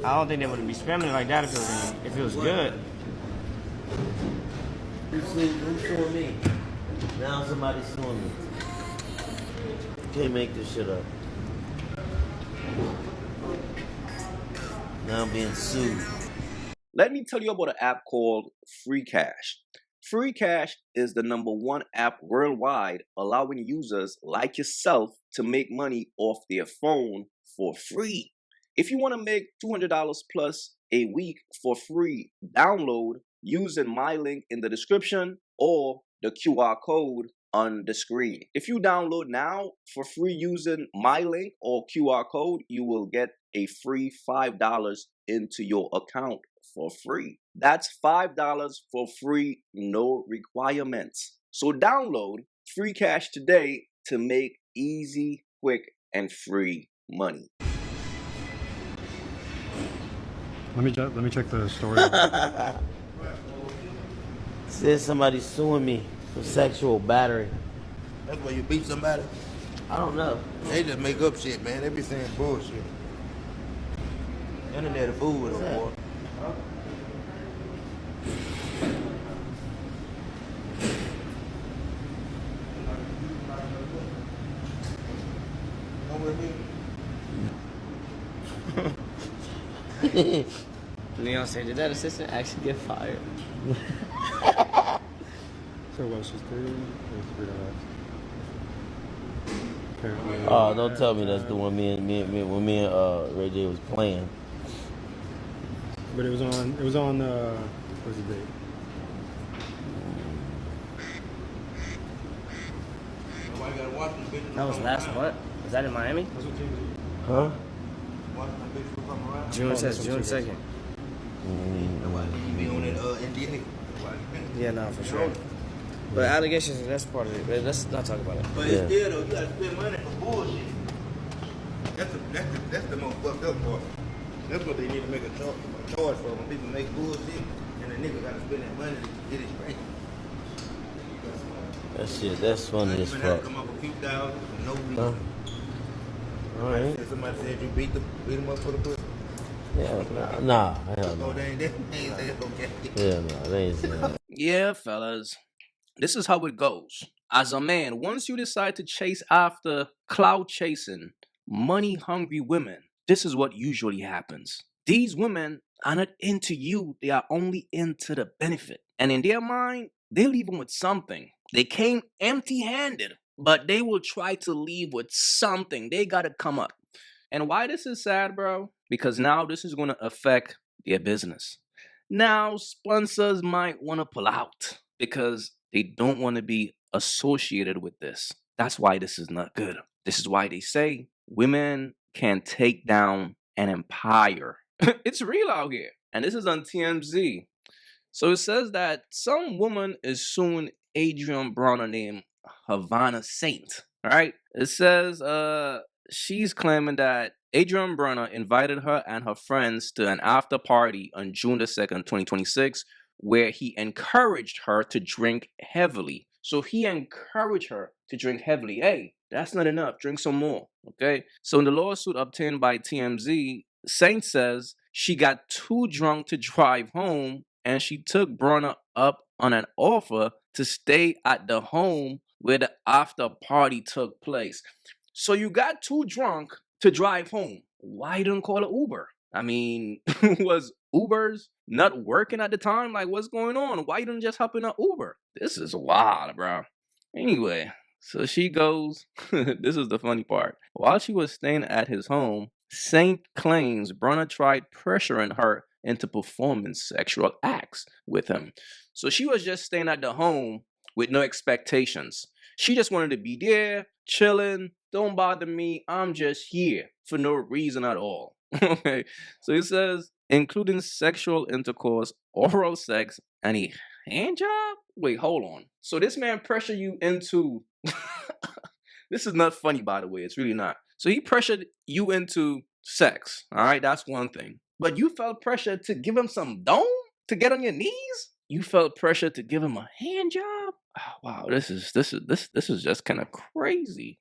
I don't think they would be spamming it like that if it was good. Who's suing me? Now somebody's suing me. Can't make this shit up. Now I'm being sued. Let me tell you about an app called Free Cash. Free Cash is the #1 app worldwide, allowing users like yourself to make money off their phone for free. If you want to make $200 plus a week for free, download using my link in the description or the QR code on the screen. If you download now for free using my link or QR code, you will get a free $5 into your account for free. That's $5 for free, no requirements. So download Free Cash today to make easy, quick, and free money. Let me check the story. Says somebody's suing me for sexual battery. That's why you beat somebody? I don't know. They just make up shit, man. They be saying bullshit. Internet a fool with them, boy. Leon said, did that assistant actually get fired? So what she's doing is apparently. Oh, don't tell me that's the one when me and Ray J was playing. But it was on what's the date? That was last what? Was that in Miami? Huh? June 2nd. You be on that NDA. Yeah, no, for sure. But allegations, that's part of it. But let's not talk about it. But Yeah. it's still though, you gotta spend money for bullshit. That's the most fucked up part. That's what they need to make a charge for when people make bullshit and the nigga gotta spend that money to get it straight. That's funny as fuck. Come up a few thousand for no reason. Huh? All right. Somebody said you beat them up for the pussy. Yeah, nah, hell Oh, no. they ain't saying okay. Yeah, no, they ain't saying that. Yeah, fellas. This is how it goes. As a man, once you decide to chase after cloud chasing, money hungry women, this is what usually happens. These women are not into you, they are only into the benefit. And in their mind, they leave them with something. They came empty handed, but they will try to leave with something. They gotta come up. And why this is sad, bro? Because now this is gonna affect their business. Now, sponsors might want to pull out because they don't want to be associated with this. That's why this is not good. This is why they say women can take down an empire. It's real out here. And this is on TMZ. So it says that some woman is suing Adrien Broner named Havana Saint. All right. It says she's claiming that Adrien Broner invited her and her friends to an after party on June the 2nd, 2026, where he encouraged her to drink heavily. So he encouraged her to drink heavily. Hey, that's not enough. Drink some more. Okay. So in the lawsuit obtained by TMZ, Saint says she got too drunk to drive home and she took Broner up on an offer to stay at the home where the after party took place. So you got too drunk to drive home. Why didn't call an Uber? I mean, was Ubers not working at the time? Like, what's going on? Why you didn't just hop in an Uber? This is wild, bro. Anyway, so she goes, this is the funny part. While she was staying at his home, Saint claims Broner tried pressuring her into performing sexual acts with him. So she was just staying at the home with no expectations. She just wanted to be there, chilling. Don't bother me. I'm just here for no reason at all. Okay. So it says, including sexual intercourse, oral sex, and a hand job? Wait, hold on. So this man pressure you into... This is not funny, by the way. It's really not. So he pressured you into sex. All right, that's one thing. But you felt pressure to give him some dome? To get on your knees? You felt pressure to give him a hand job? Oh, wow, this is just kind of crazy.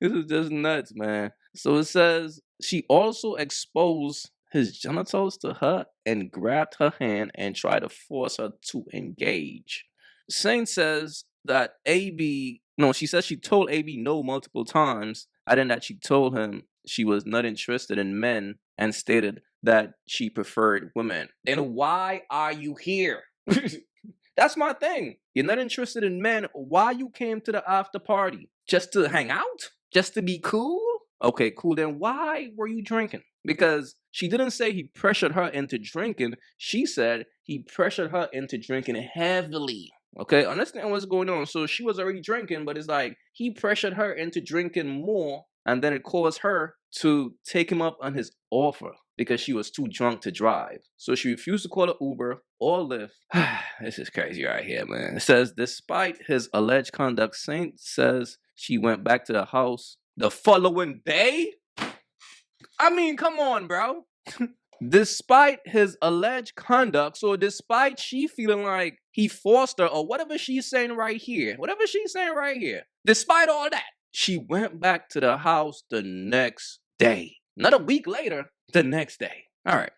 This is just nuts, man. So it says she also exposed his genitals to her and grabbed her hand and tried to force her to engage. Saint says that she says she told AB no multiple times, and then that she told him she was not interested in men and stated that she preferred women. Then why are you here? That's my thing. You're not interested in men. Why you came to the after party? Just to hang out? Just to be cool? Okay, cool. Then why were you drinking? Because she didn't say he pressured her into drinking. She said he pressured her into drinking heavily. Okay, understand what's going on. So she was already drinking, but it's like he pressured her into drinking more, and then it caused her to take him up on his offer because she was too drunk to drive. So she refused to call an Uber or Lyft. This is crazy right here, man. It says, despite his alleged conduct, Saint says she went back to the house the following day. I mean, come on, bro. Despite his alleged conduct, so despite she feeling like he forced her or whatever she's saying right here, despite all that, she went back to the house the next day. Not a week later, the next day. All right.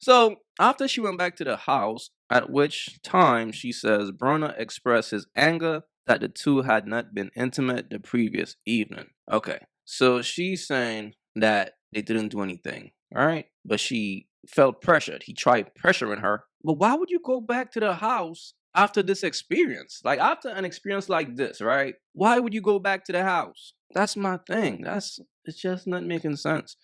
So after she went back to the house, at which time she says Broner expressed his anger that the two had not been intimate the previous evening. Okay. So she's saying that they didn't do anything. All right. But she felt pressured. He tried pressuring her. But why would you go back to the house after this experience? Like after an experience like this, right? Why would you go back to the house? That's my thing. It's just not making sense.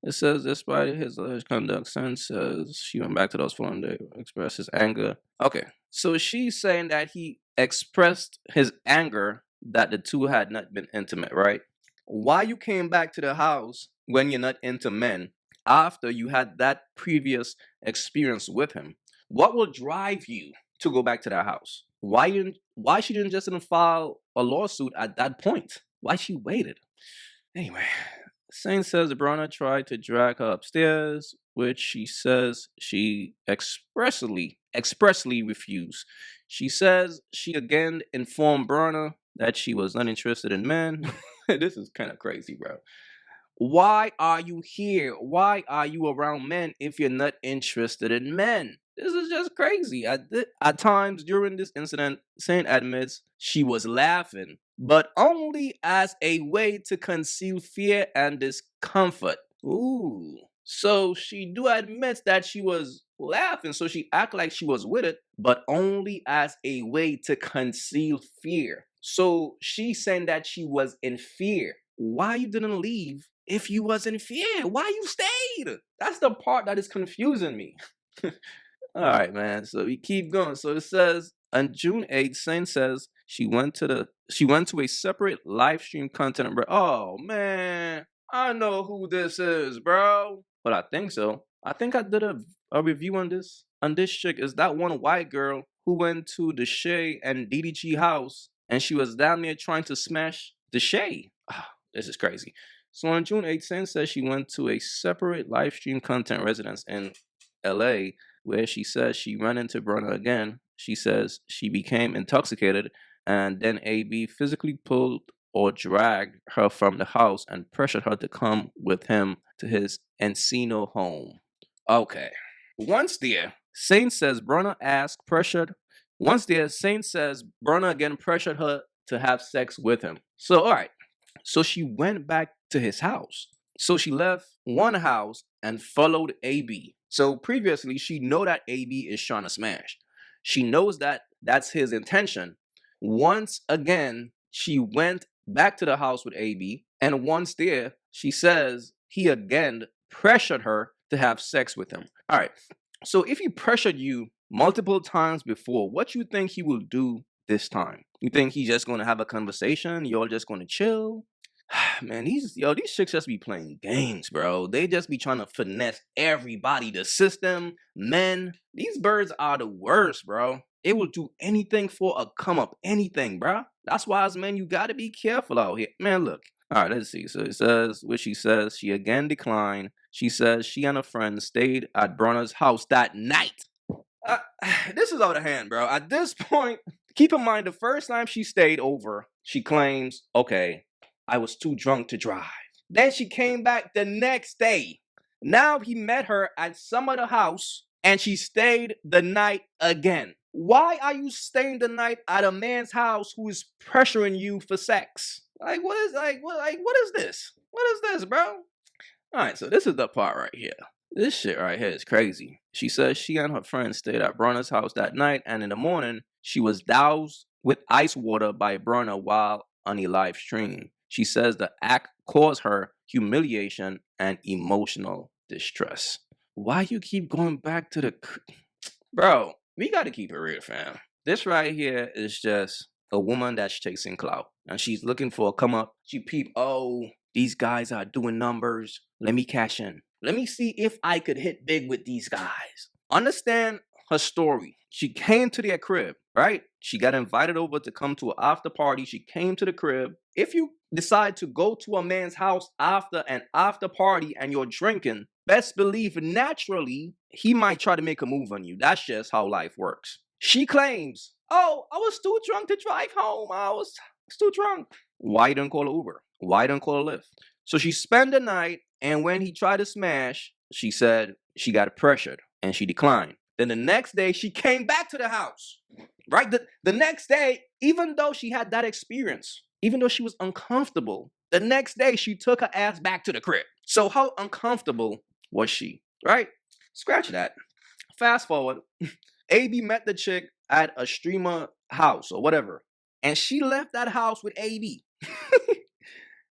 It says, despite his alleged conduct, Saint says she went back to those following day, expressed his anger. Okay. So she's saying that he expressed his anger that the two had not been intimate, right? Why you came back to the house when you're not into men after you had that previous experience with him? What will drive you to go back to that house? Why she didn't file a lawsuit at that point? Why she waited? Anyway, Saint says Broner tried to drag her upstairs, which she says she expressly refused. She says she again informed Broner that she was not interested in men. This is kind of crazy, bro. Why are you here? Why are you around men if you're not interested in men? This is just crazy. At times during this incident, Saint admits she was laughing, but only as a way to conceal fear and discomfort. Ooh. So she do admit that she was laughing, so she act like she was with it, but only as a way to conceal fear. So she's saying that she was in fear. Why you didn't leave if you was in fear? Why you stayed? That's the part that is confusing me. All right, man. So we keep going. So it says on June 8th, Saint says she went to a separate live stream content. Oh man, I know who this is, bro. But I think so. I think I did a review on this. Chick is that one white girl who went to the Shay and DDG house, and she was down there trying to smash the Shay. Oh, this is crazy. So on June 8th, Saint says she went to a separate live stream content residence in LA, where she says she ran into Broner again. She says she became intoxicated, and then AB physically pulled or dragged her from the house and pressured her to come with him to his Encino home. Okay. Once there, Saint says Broner again pressured her to have sex with him. So, all right. So she went back to his house. So she left one house and followed AB. So previously, she know that AB is trying to smash. She knows that that's his intention. Once again, she went back to the house with AB. And once there, she says he again pressured her to have sex with him. All right. So if he pressured you multiple times before, what you think he will do this time? You think he's just going to have a conversation? Y'all just going to chill? Man, these chicks just be playing games, bro. They just be trying to finesse everybody, the system, men. These birds are the worst, bro. They will do anything for a come up, anything, bro. That's why as men, you got to be careful out here. Man, look. All right, let's see. So it says, she says she again declined. She says she and a friend stayed at Broner's house that night. This is out of hand, bro. At this point, keep in mind, the first time she stayed over, she claims, okay, I was too drunk to drive. Then she came back the next day. Now he met her at some other house and she stayed the night again. Why are you staying the night at a man's house who is pressuring you for sex? What is this? What is this, bro? All right, so this is the part right here. This shit right here is crazy. She says she and her friend stayed at Broner's house that night, and in the morning, she was doused with ice water by Broner while on a live stream. She says the act caused her humiliation and emotional distress. Why you keep going back to the... Bro, we gotta keep it real, fam. This right here is just a woman that's chasing clout. And she's looking for a come up. She peep, oh, these guys are doing numbers. Let me cash in. Let me see if I could hit big with these guys. Understand her story. She came to their crib, right? She got invited over to come to an after party. She came to the crib. If you decide to go to a man's house after an after party and you're drinking, best believe naturally he might try to make a move on you. That's just how life works. She claims, oh, I was too drunk to drive home. I was too drunk. Why you didn't call an Uber? Why didn't call a Lyft? So she spent the night, and when he tried to smash, she said she got pressured and she declined. Then the next day, she came back to the house, right? The next day, even though she had that experience, even though she was uncomfortable, the next day, she took her ass back to the crib. So how uncomfortable was she, right? Scratch that. Fast forward, AB met the chick at a streamer house or whatever, and she left that house with AB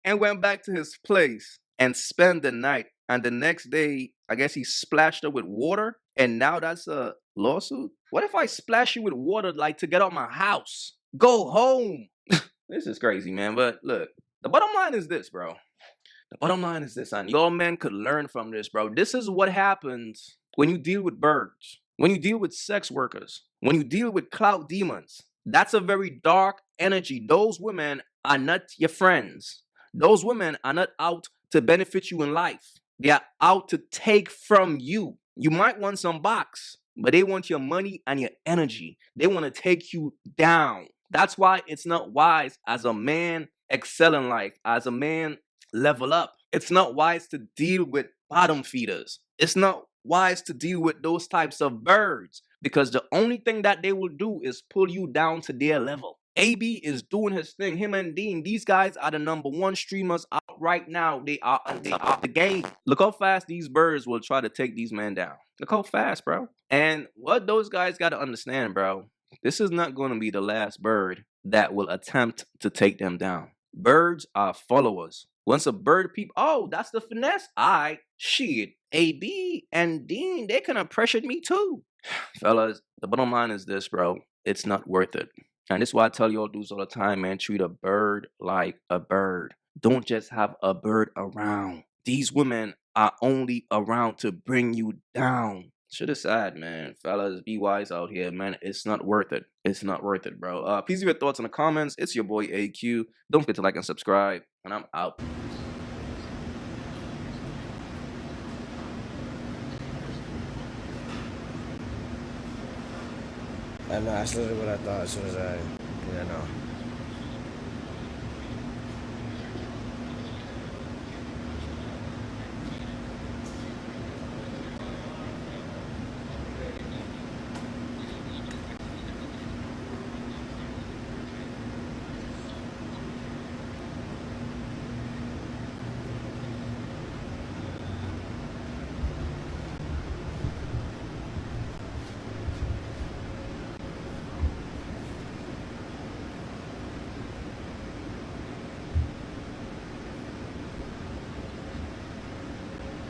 and went back to his place and spent the night. And the next day, I guess he splashed her with water, and now that's a lawsuit? What if I splash you with water, like, to get out my house? Go home. This is crazy, man. But look, the bottom line is this, bro. The bottom line is this, and y'all men could learn from this, bro. This is what happens when you deal with birds, when you deal with sex workers, when you deal with clout demons. That's a very dark energy. Those women are not your friends. Those women are not out to benefit you in life. They are out to take from you. You might want some box, but they want your money and your energy. They want to take you down. That's why it's not wise as a man excel in life, as a man level up. It's not wise to deal with bottom feeders. It's not wise to deal with those types of birds, because the only thing that they will do is pull you down to their level. AB is doing his thing. Him and Dean, these guys are the #1 streamers out right now. They are the game. Look how fast these birds will try to take these men down. Look how fast, bro. And what those guys got to understand, bro, this is not going to be the last bird that will attempt to take them down. Birds are followers. Once a bird peep, oh, that's the finesse. Shit. AB and Dean, they could have pressured me too. Fellas, the bottom line is this, bro. It's not worth it. And this is why I tell y'all dudes all the time, man, treat a bird like a bird. Don't just have a bird around. These women are only around to bring you down. Shit is sad, man. Fellas, be wise out here, man. It's not worth it. It's not worth it, bro. Please leave your thoughts in the comments. It's your boy AyeQ. Don't forget to like and subscribe. And I'm out. I know, that's literally what I thought as soon as I know.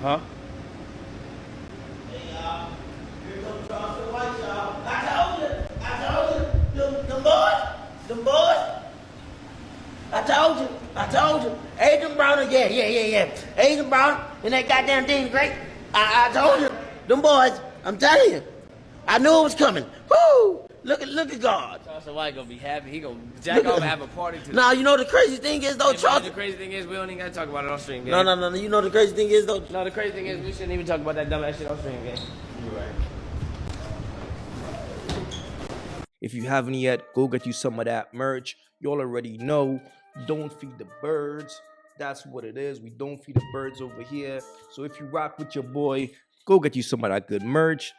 Huh? Hey, y'all. Here comes Charleston White, y'all. I told you. Them boys. I told you. Adrien Broner, yeah. Adrien Broner and that goddamn Dean Great. I told you. Them boys, I'm telling you. I knew it was coming. Woo! Look at God. Charleston White gonna be happy. He gonna jack off and have a party too. Now, you know the crazy thing is, though, Hey, Charleston. the crazy thing is, we don't even gotta talk about it on stream, gang. No. You know the crazy thing is, though. No, the crazy thing is, we shouldn't even talk about that dumb ass shit on stream, gang. You're right. If you haven't yet, go get you some of that merch. You all already know. Don't feed the birds. That's what it is. We don't feed the birds over here. So if you rock with your boy, go get you some of that good merch.